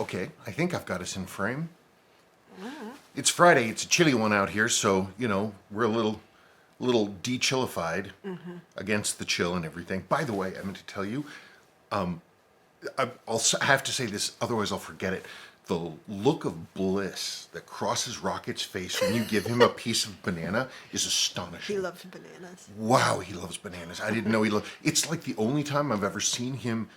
Okay, I think I've got us in frame. It's Friday. It's a chilly one out here, so we're a little de-chillified against the chill and everything. By the way, I meant to tell you, I'll have to say this, otherwise I'll forget it. The look of bliss that crosses Rocket's face when you give him a piece of banana is astonishing. He loves bananas. Wow, he loves bananas. I didn't know he loved. It's like the only time I've ever seen him.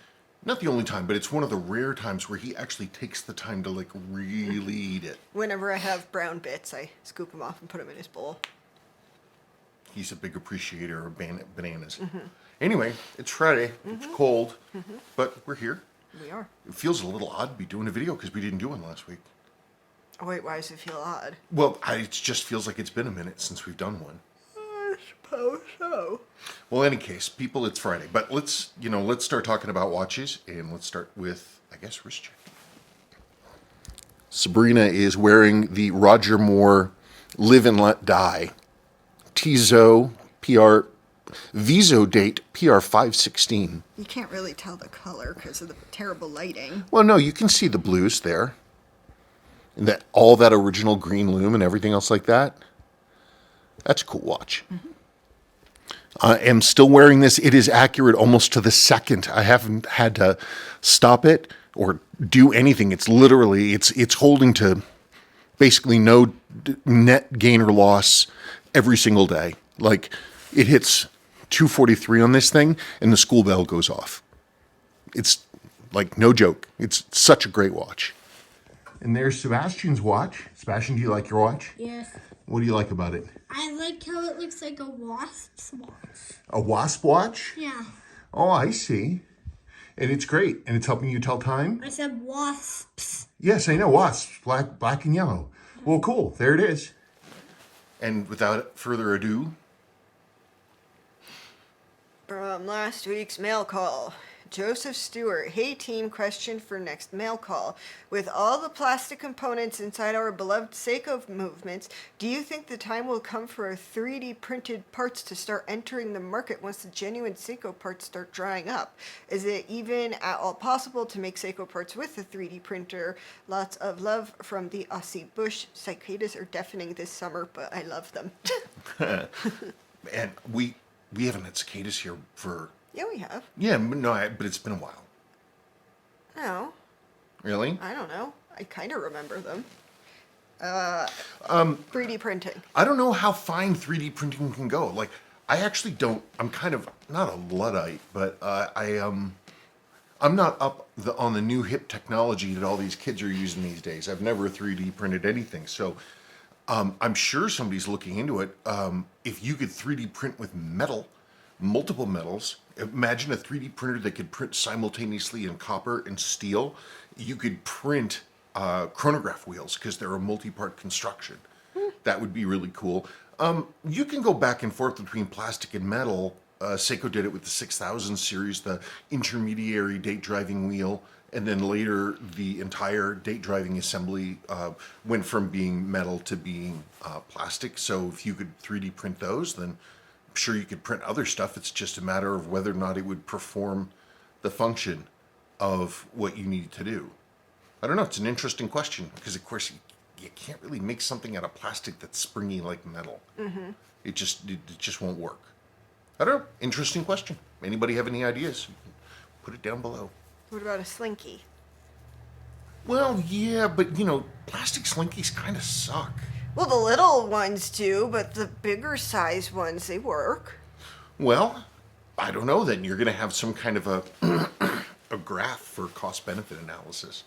Not the only time, but it's one of the rare times where he actually takes the time to like really eat it. Whenever I have brown bits, I scoop them off and put them in his bowl. He's a big appreciator of bananas. Anyway, it's Friday. It's cold, but we're here. We are. It feels a little odd to be doing a video because we didn't do one last week. Oh, wait, why does it feel odd? Well, it just feels like it's been a minute since we've done one. I suppose so. Well, in any case, people, it's Friday. But let's start talking about watches, and let's start with, I guess, wrist check. Sabrina is wearing the Roger Moore Live and Let Die Tizo PR Viso date PR 516. You can't really tell the color because of the terrible lighting. Well, no, you can see the blues there. And all that original green lume and everything else like that. That's a cool watch. I am still wearing this. It is accurate almost to the second. I haven't had to stop it or do anything. It's literally, it's holding to basically no net gain or loss every single day. Like, it hits 243 on this thing and the school bell goes off. It's like no joke. It's such a great watch. And there's Sebastian's watch. Sebastian, do you like your watch? Yes. What do you like about it? I like how it looks like a wasp's watch. A wasp watch? Yeah. Oh, I see. And it's great. And it's helping you tell time? I said wasps. Yes, I know. Wasps. Black and yellow. Well, cool. There it is. And without further ado, From last week's mail call, Joseph Stewart. Hey team, question for next mail call. With all the plastic components inside our beloved Seiko movements, do you think the time will come for 3D printed parts to start entering the market once the genuine Seiko parts start drying up? Is it even at all possible to make Seiko parts with a 3D printer? Lots of love from the Aussie bush. Cicadas are deafening this summer, but I love them. and we haven't had cicadas here for... Yeah, we have. Yeah, no, but it's been a while. No, Really? I don't know. I kind of remember them. 3D printing. I don't know how fine 3D printing can go. Like, I actually don't... I'm kind of... Not a Luddite, but I'm not up on the new hip technology that all these kids are using these days. I've never 3D printed anything, so... I'm sure somebody's looking into it. If you could 3D print with metal, multiple metals, imagine a 3D printer that could print simultaneously in copper and steel. You could print chronograph wheels because they're a multi-part construction. That would be really cool. You can go back and forth between plastic and metal. Seiko did it with the 6000 series, the intermediary date driving wheel. And then later, the entire date driving assembly went from being metal to being plastic. So if you could 3D print those, then I'm sure you could print other stuff. It's just a matter of whether or not it would perform the function of what you need to do. I don't know. It's an interesting question because, of course, you can't really make something out of plastic that's springy like metal. It just won't work. I don't know. Interesting question. Anybody have any ideas? Put it down below. What about a slinky? Well, yeah, but, plastic slinkies kind of suck. Well, the little ones do, but the bigger size ones, they work. Well, I don't know, then you're going to have some kind of a graph for cost-benefit analysis.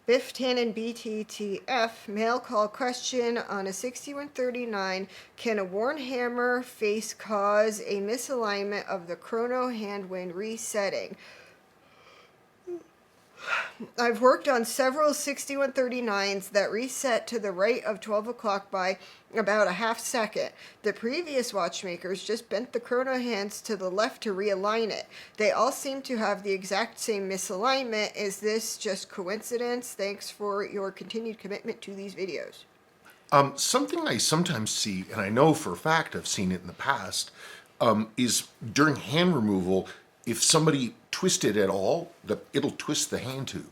Biff Tannen BTTF mail call question on a 6139. Can a worn hammer face cause a misalignment of the chrono hand when resetting? I've worked on several 6139s that reset to the right of 12 o'clock by about a half second. The previous watchmakers just bent the chrono hands to the left to realign it. They all seem to have the exact same misalignment. Is this just coincidence? Thanks for your continued commitment to these videos. Something I sometimes see, and I know for a fact I've seen it in the past, is during hand removal, if somebody twisted at all, it'll twist the hand tube.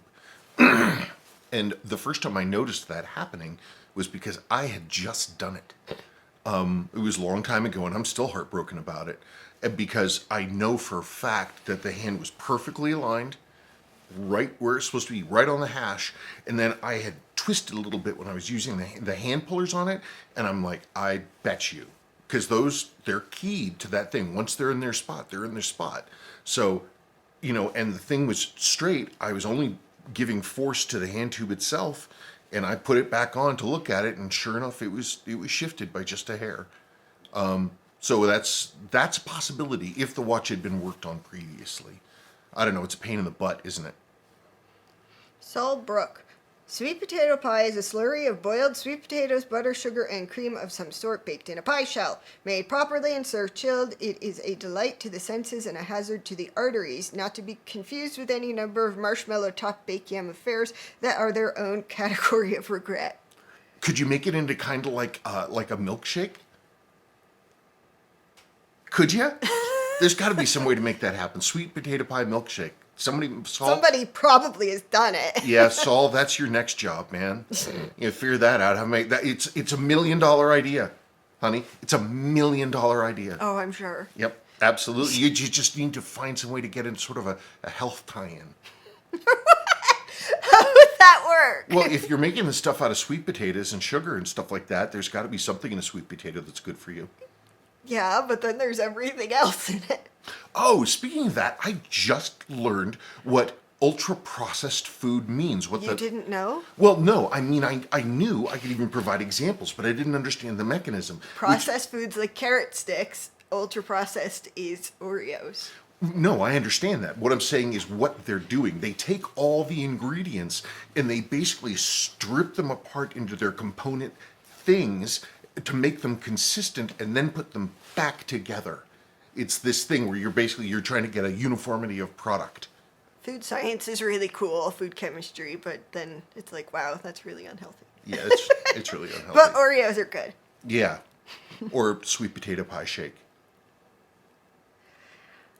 And the first time I noticed that happening was because I had just done it. It was a long time ago, and I'm still heartbroken about it, because I know for a fact that the hand was perfectly aligned, right where it's supposed to be, right on the hash. And then I had twisted a little bit when I was using the hand pullers on it, and I'm like, I bet you, because they're keyed to that thing. Once they're in their spot, they're in their spot. So, and the thing was straight. I was only giving force to the hand tube itself, and I put it back on to look at it, and sure enough, it was shifted by just a hair. So that's a possibility if the watch had been worked on previously. I don't know. It's a pain in the butt, isn't it? Saul Brook. Sweet potato pie is a slurry of boiled sweet potatoes, butter, sugar, and cream of some sort baked in a pie shell. Made properly and served chilled, it is a delight to the senses and a hazard to the arteries, not to be confused with any number of marshmallow top baked yam affairs that are their own category of regret. Could you make it into kind of like a milkshake? Could you? There's got to be some way to make that happen. Sweet potato pie milkshake. Saul? Somebody probably has done it. Yeah, Saul, that's your next job, man. Figure that out. How to make that? It's $1 million idea, honey. It's $1 million idea. Oh, I'm sure. Yep, absolutely. You just need to find some way to get in sort of a health tie-in. How would that work? Well, if you're making the stuff out of sweet potatoes and sugar and stuff like that, there's got to be something in a sweet potato that's good for you. Yeah, but then there's everything else in it. Oh, speaking of that, I just learned what ultra-processed food means. You didn't know? Well, no. I mean, I knew I could even provide examples, but I didn't understand the mechanism. Processed foods like carrot sticks, ultra-processed is Oreos. No, I understand that. What I'm saying is what they're doing. They take all the ingredients and they basically strip them apart into their component things to make them consistent and then put them back together. It's this thing where you're trying to get a uniformity of product. Food science is really cool, food chemistry, but then it's like, wow, that's really unhealthy. Yeah, it's really unhealthy. But Oreos are good. Yeah. Or sweet potato pie shake.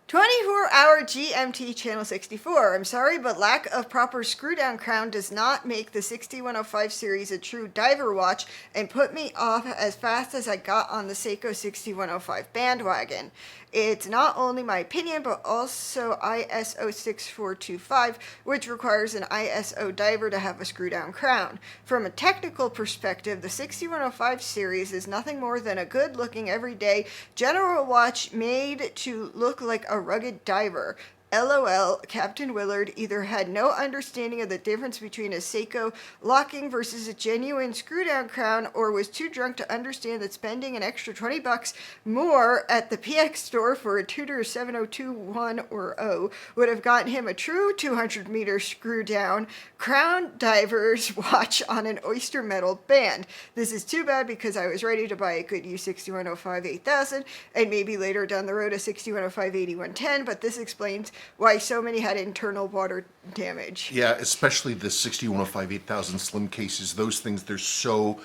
24-hour GMT channel 64. I'm sorry, but lack of proper screw-down crown does not make the 6105 series a true diver watch and put me off as fast as I got on the Seiko 6105 bandwagon. It's not only my opinion, but also ISO 6425, which requires an ISO diver to have a screw-down crown. From a technical perspective, the 6105 series is nothing more than a good-looking, everyday general watch made to look like a rugged diver. LOL, Captain Willard either had no understanding of the difference between a Seiko locking versus a genuine screw-down crown, or was too drunk to understand that spending an extra $20 more at the PX store for a Tudor 7021 or O would have gotten him a true 200-meter screw-down crown diver's watch on an oyster metal band. This is too bad because I was ready to buy a good U6105 8000 and maybe later down the road a 6105 8110, but this explains why so many had internal water damage. Yeah, especially the 6105 8000 slim cases. Those things, they're so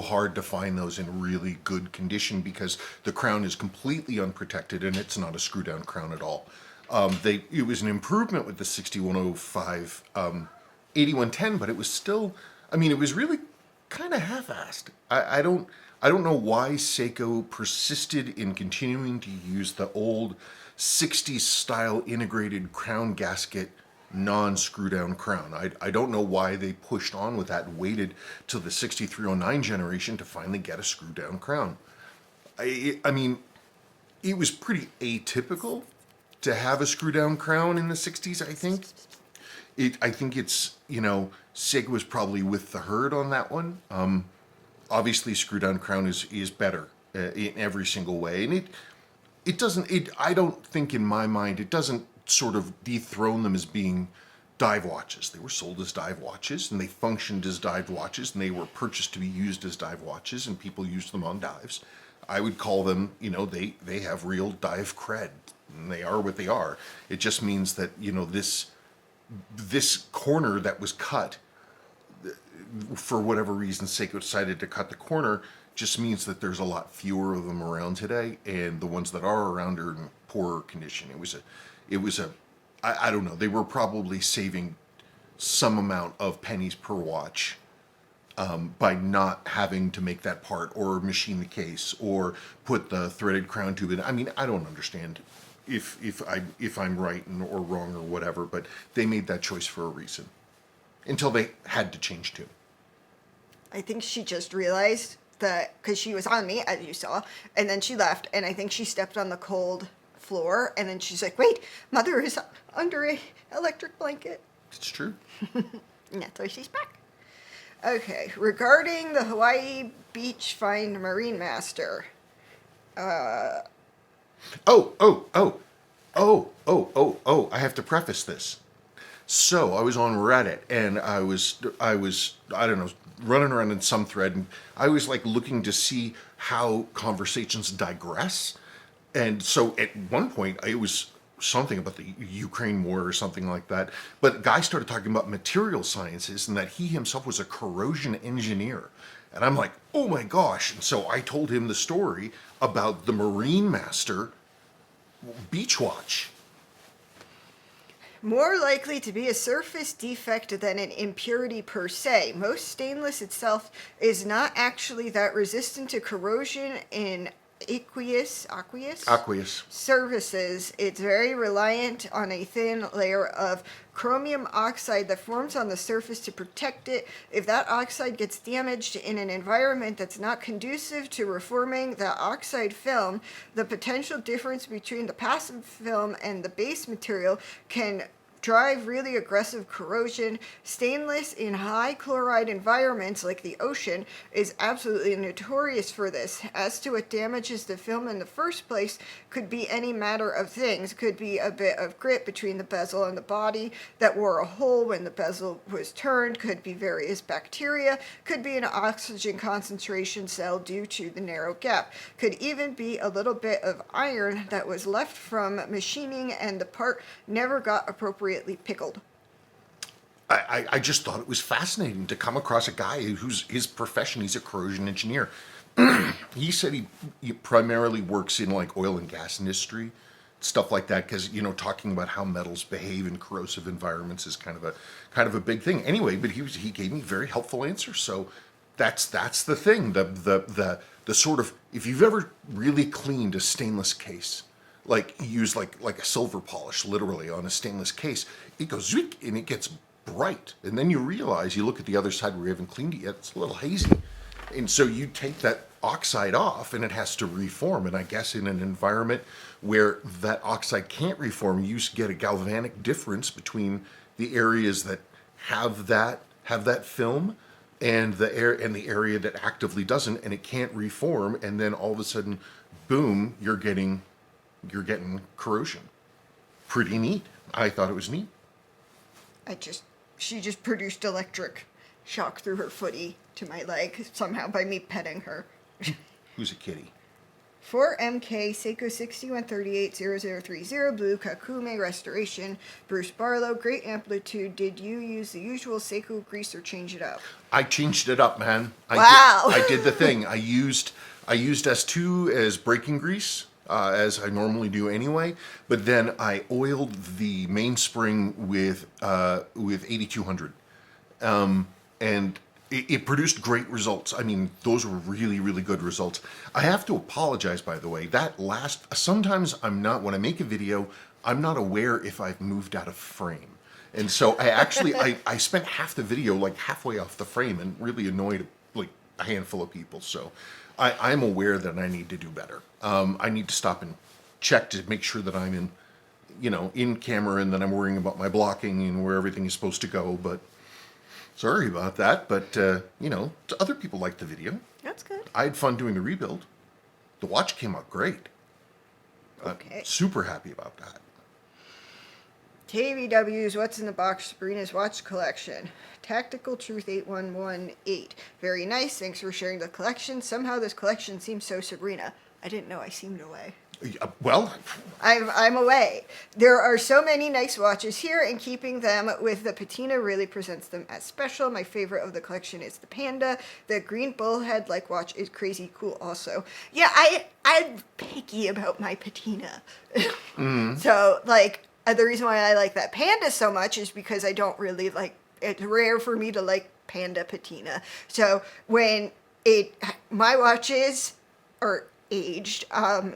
hard to find those in really good condition because the crown is completely unprotected and it's not a screw down crown at all. It was an improvement with the 6105 8110, but it was still, it was really kind of half-assed. I don't know why Seiko persisted in continuing to use the old 60s style integrated crown gasket non-screw down crown. I don't know why they pushed on with that and waited till the 6309 generation to finally get a screw down crown. I mean, it was pretty atypical to have a screw down crown in the 60s, I think. I think it's, Seiko was probably with the herd on that one. Obviously, screw down crown is better in every single way. And I don't think in my mind, it doesn't sort of dethrone them as being dive watches. They were sold as dive watches and they functioned as dive watches and they were purchased to be used as dive watches and people used them on dives. I would call them, they have real dive cred and they are what they are. It just means that, this corner that was cut, for whatever reason, Seiko decided to cut the corner, just means that there's a lot fewer of them around today, and the ones that are around are in poorer condition. I don't know. They were probably saving some amount of pennies per watch by not having to make that part or machine the case or put the threaded crown tube in. I mean, I don't understand if I'm right or wrong or whatever, but they made that choice for a reason until they had to change tune. I think she just realized that because she was on me, as you saw, and then she left, and I think she stepped on the cold floor, and then she's like, wait, Mother is under a electric blanket. It's true. And that's why she's back. Okay, regarding the Hawaii Beach Find Marine Master. I have to preface this. So I was on Reddit and I was I don't know, running around in some thread, and I was like looking to see how conversations digress. And so at one point it was something about the Ukraine war or something like that. But the guy started talking about material sciences and that he himself was a corrosion engineer. And I'm like, oh my gosh. And so I told him the story about the Marine Master beach watch. More likely to be a surface defect than an impurity per se. Most stainless itself is not actually that resistant to corrosion in aqueous surfaces. It's very reliant on a thin layer of chromium oxide that forms on the surface to protect it. If that oxide gets damaged in an environment that's not conducive to reforming the oxide film, the potential difference between the passive film and the base material can drive really aggressive corrosion. Stainless in high chloride environments like the ocean is absolutely notorious for this. As to what damages the film in the first place, could be any matter of things. Could be a bit of grit between the bezel and the body that wore a hole when the bezel was turned. Could be various bacteria. Could be an oxygen concentration cell due to the narrow gap. Could even be a little bit of iron that was left from machining and the part never got appropriately pickled. I just thought it was fascinating to come across a guy who's his profession, he's a corrosion engineer. He said he primarily works in like oil and gas industry, stuff like that, because talking about how metals behave in corrosive environments is kind of a big thing. Anyway, but he gave me very helpful answers. So that's the thing. The sort of, if you've ever really cleaned a stainless case, like use like a silver polish literally on a stainless case, it goes zook and it gets bright, and then you realize, you look at the other side where you haven't cleaned it yet, it's a little hazy, and so you take that oxide off and it has to reform. And I guess in an environment where that oxide can't reform, you get a galvanic difference between the areas that have that film and the area that actively doesn't, and it can't reform, and then all of a sudden, boom, you're getting corrosion. Pretty neat. I thought it was neat. She just produced electric shock through her footy to my leg somehow by me petting her. Who's a kitty? 4MK Seiko 61380030 Blue Kakume Restoration. Bruce Barlow, great amplitude. Did you use the usual Seiko grease or change it up? I changed it up, man. Wow. I did the thing. I used S2 as braking grease, as I normally do anyway, but then I oiled the mainspring with 8200, and it produced great results. I mean, those were really, really good results. I have to apologize, by the way. Sometimes I'm not, when I make a video, I'm not aware if I've moved out of frame. And so I spent half the video like halfway off the frame and really annoyed like a handful of people. So I'm aware that I need to do better. I need to stop and check to make sure that I'm in camera, and that I'm worrying about my blocking and where everything is supposed to go. But sorry about that. But other people liked the video. That's good. I had fun doing the rebuild. The watch came out great. Okay. Super happy about that. KVW's What's in the Box Sabrina's Watch Collection. Tactical Truth 8118. Very nice. Thanks for sharing the collection. Somehow this collection seems so Sabrina. I didn't know I seemed away. Well, I'm away. There are so many nice watches here, and keeping them with the patina really presents them as special. My favorite of the collection is the Panda. The green bullhead-like watch is crazy cool also. Yeah, I'm picky about my patina. So, the reason why I like that Panda so much is because I don't really, it's rare for me to like panda patina. So when my watches are aged, I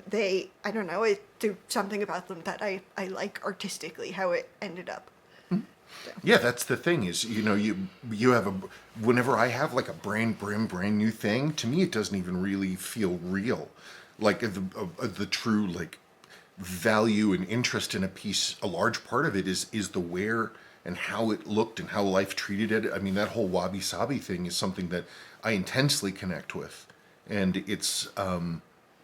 don't know, there's something about them that I like artistically, how it ended up. Yeah, that's the thing is, you have whenever I have like a brand new thing, to me it doesn't even really feel real. Like the true like value and interest in a piece, a large part of it is the wear and how it looked and how life treated it. I mean, that whole wabi sabi thing is something that I intensely connect with, and it's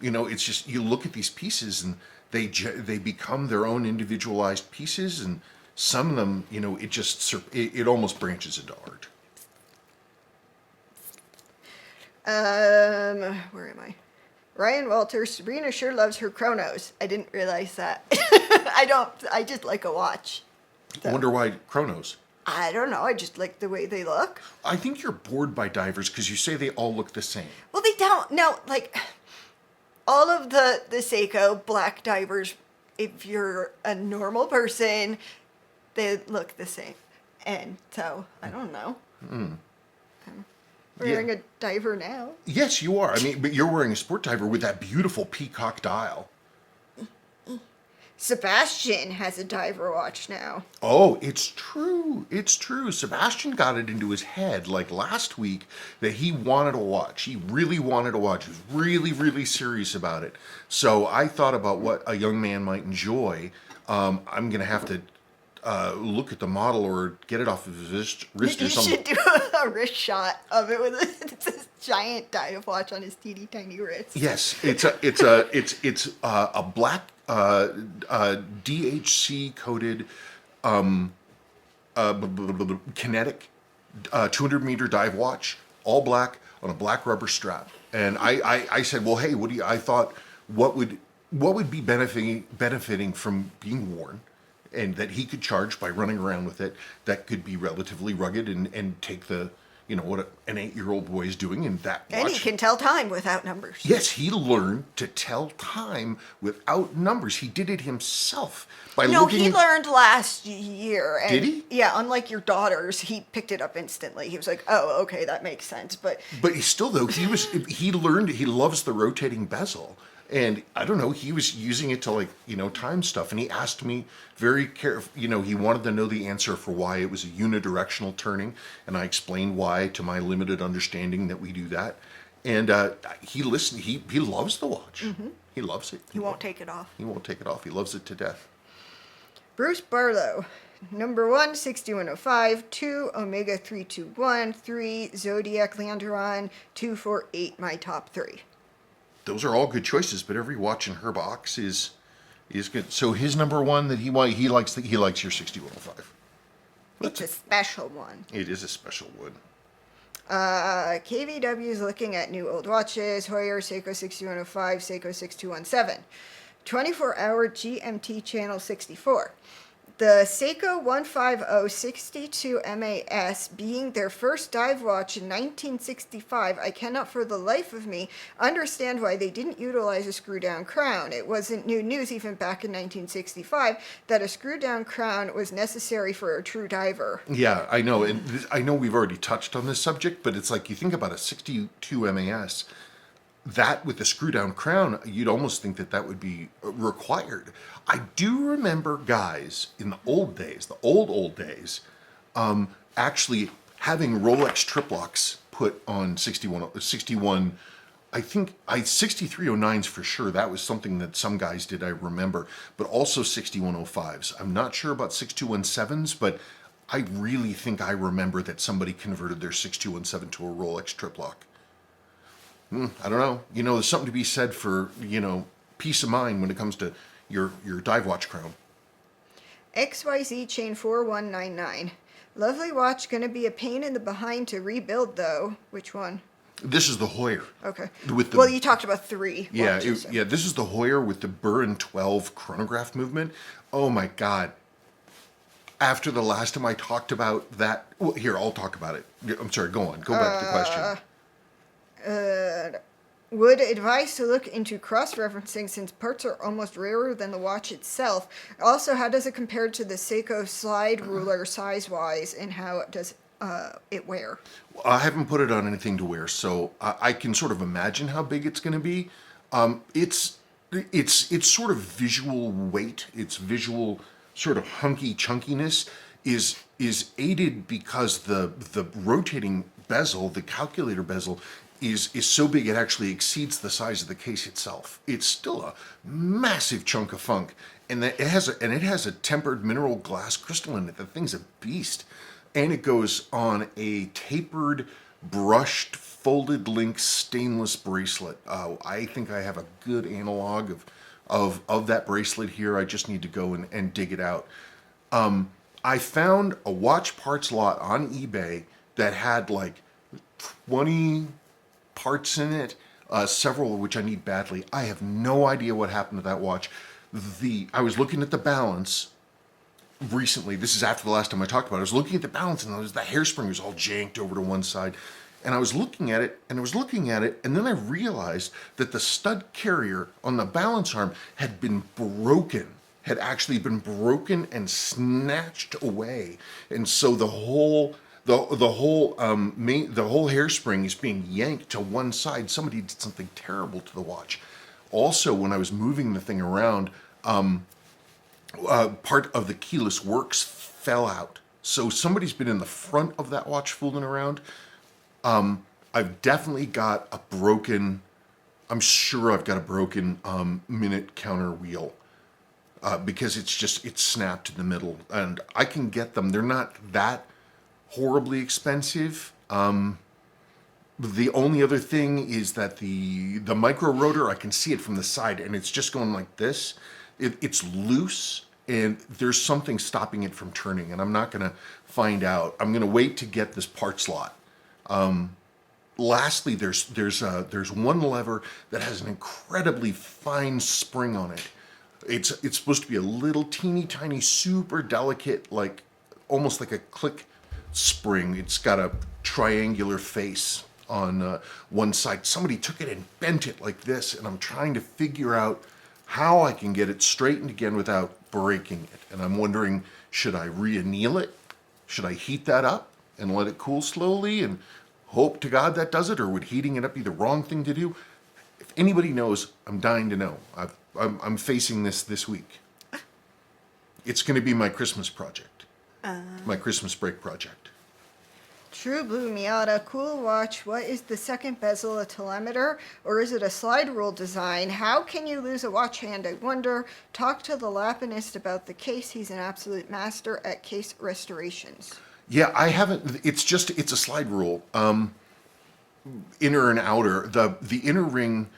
it's just you look at these pieces and they become their own individualized pieces, and some of them, it almost branches into art. Where am I? Ryan Walters, Sabrina sure loves her chronos. I didn't realize that. I just like a watch. I wonder why chronos. I don't know, I just like the way they look. I think you're bored by divers because you say they all look the same. Well, they don't. No, like, all of the Seiko black divers, if you're a normal person, they look the same. And so, I don't know. I'm wearing a diver now. Yes, you are. I mean, but you're wearing a sport diver with that beautiful peacock dial. Sebastian has a diver watch now. Oh, it's true. It's true. Sebastian got it into his head like last week that he wanted a watch. He really wanted a watch. He was really, really serious about it. So I thought about what a young man might enjoy. I'm going to have to look at the model or get it off of his wrist or something. You should do a wrist shot of it with this giant dive watch on his teeny tiny wrist. Yes, it's a black DHC coated kinetic 200-meter dive watch, all black on a black rubber strap. And I said, well, hey, I thought what would be benefiting from being worn, and that he could charge by running around with it, that could be relatively rugged and take the, what an 8-year-old boy is doing in that watch. And he can tell time without numbers. Yes, he learned to tell time without numbers. He did it himself by No, looking. he learned last year. And Did he? Yeah, unlike your daughters, he picked it up instantly. He was like, oh, okay, that makes sense. But he still, though, he learned, he loves the rotating bezel. And I don't know, he was using it to time stuff. And he asked me very careful, he wanted to know the answer for why it was a unidirectional turning. And I explained why, to my limited understanding, that we do that. And he listened, he loves the watch. Mm-hmm. He loves it. he won't take it off. He won't take it off. He loves it to death. Bruce Barlow. Number 1, 6105, 2, Omega 321, 3, Zodiac Landeron, 248, my top 3. Those are all good choices, but every watch in her box is good. So his number one that he likes your 6105. It's a special one. It is a special one. KVW is looking at new old watches. Hoyer, Seiko 6105, Seiko 6217. 24-hour GMT channel 64. The Seiko 150-62 MAS being their first dive watch in 1965, I cannot for the life of me understand why they didn't utilize a screw-down crown. It wasn't new news even back in 1965 that a screw-down crown was necessary for a true diver. Yeah, I know. And I know we've already touched on this subject, but it's like you think about a 62 MAS, that with the screw-down crown, you'd almost think that would be required. I do remember guys in the old days, the old days, actually having Rolex trip locks put on 61, I think 6309s for sure. That was something that some guys did, I remember, but also 6105s. I'm not sure about 6217s, but I really think I remember that somebody converted their 6217 to a Rolex trip lock. I don't know. There's something to be said for, peace of mind when it comes to your dive watch crown. XYZ chain 4199. Lovely watch, gonna be a pain in the behind to rebuild though. Which one? This is the Hoyer. Okay. Well, you talked about 3 watches. Yeah, this is the Hoyer with the Burin 12 chronograph movement. Oh my God. After the last time I talked about that, well, here, I'll talk about it. I'm sorry, go on. Go back to the question. Would advise to look into cross-referencing since parts are almost rarer than the watch itself. Also, how does it compare to the Seiko slide ruler size-wise, and how does it wear? I haven't put it on anything to wear, so I can sort of imagine how big it's going to be. It's sort of visual weight. Its visual sort of hunky chunkiness is aided because the rotating bezel, the calculator bezel, is so big it actually exceeds the size of the case itself. It's still a massive chunk of funk, and it has a tempered mineral glass crystal in it. The thing's a beast, and it goes on a tapered, brushed, folded link stainless bracelet. I think I have a good analog of that bracelet here. I just need to go and dig it out. I found a watch parts lot on eBay that had like 20 parts in it, several of which I need badly. I have no idea what happened to that watch. I was looking at the balance recently. This is after the last time I talked about it. I was looking at the balance, and the hairspring was all janked over to one side. And I was looking at it, and then I realized that the stud carrier on the balance arm had been broken, had actually been broken and snatched away. And so the whole hairspring is being yanked to one side. Somebody did something terrible to the watch. Also, when I was moving the thing around, part of the keyless works fell out. So somebody's been in the front of that watch fooling around. I've definitely got a broken, I'm sure I've got a broken minute counter wheel. Because it's snapped in the middle, and I can get them. They're not that horribly expensive. The only other thing is that the micro rotor, I can see it from the side, and it's just going like this. It's loose, and there's something stopping it from turning, and I'm not going to find out. I'm going to wait to get this parts lot. Lastly, there's one lever that has an incredibly fine spring on it. It's supposed to be a little teeny tiny, super delicate, like almost like a click spring. It's got a triangular face on one side. Somebody took it and bent it like this, and I'm trying to figure out how I can get it straightened again without breaking it. And I'm wondering, should I re-anneal it? Should I heat that up and let it cool slowly and hope to God that does it, or would heating it up be the wrong thing to do? If anybody knows, I'm dying to know. I'm facing this week. It's going to be my Christmas project. My Christmas break project. True Blue Miata, cool watch. What is the second bezel, a telemeter, or is it a slide rule design? How can you lose a watch hand, I wonder? Talk to the Lapinist about the case. He's an absolute master at case restorations. Yeah, I haven't. It's a slide rule. Inner and outer. The inner ring,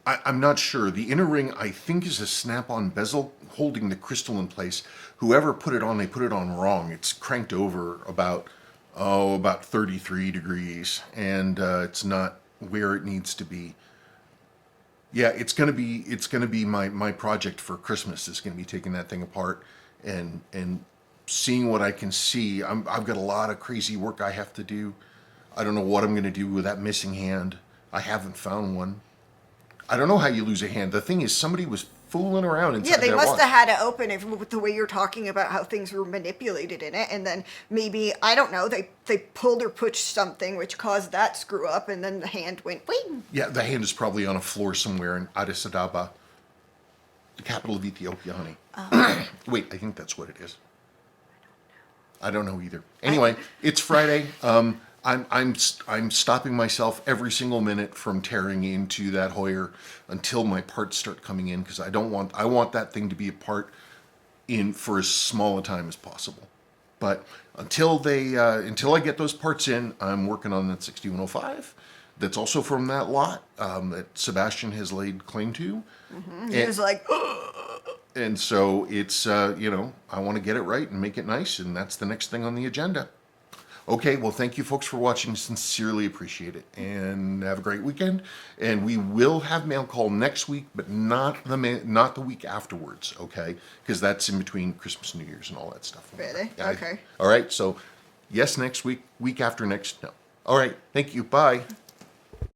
I'm not sure. The inner ring, I think, is a snap-on bezel holding the crystal in place. Whoever put it on, they put it on wrong. It's cranked over about 33 degrees, and it's not where it needs to be. Yeah, it's gonna be my project for Christmas. Is gonna be taking that thing apart and seeing what I can see. I've got a lot of crazy work I have to do. I don't know what I'm gonna do with that missing hand. I haven't found one. I don't know how you lose a hand. The thing is, somebody was fooling around inside that watch. Yeah, they must have had it open with the way you're talking about how things were manipulated in it, and then maybe, I don't know, they pulled or pushed something which caused that screw up, and then the hand went wing. Yeah, the hand is probably on a floor somewhere in Addis Ababa, the capital of Ethiopia, honey. Wait, I think that's what it is. I don't know either. Anyway, it's Friday. I'm stopping myself every single minute from tearing into that Hoyer until my parts start coming in, because I want that thing to be apart in for as small a time as possible. But until I get those parts in, I'm working on that 6105. That's also from that lot that Sebastian has laid claim to. Mm-hmm. He was like, and so it's I want to get it right and make it nice, and that's the next thing on the agenda. Okay, well, thank you folks for watching. Sincerely appreciate it. And have a great weekend. And we will have mail call next week, but not the week afterwards, okay? Because that's in between Christmas and New Year's and all that stuff. Really? Yeah, Okay. all right, so yes, next week. Week after next, no. All right, thank you. Bye.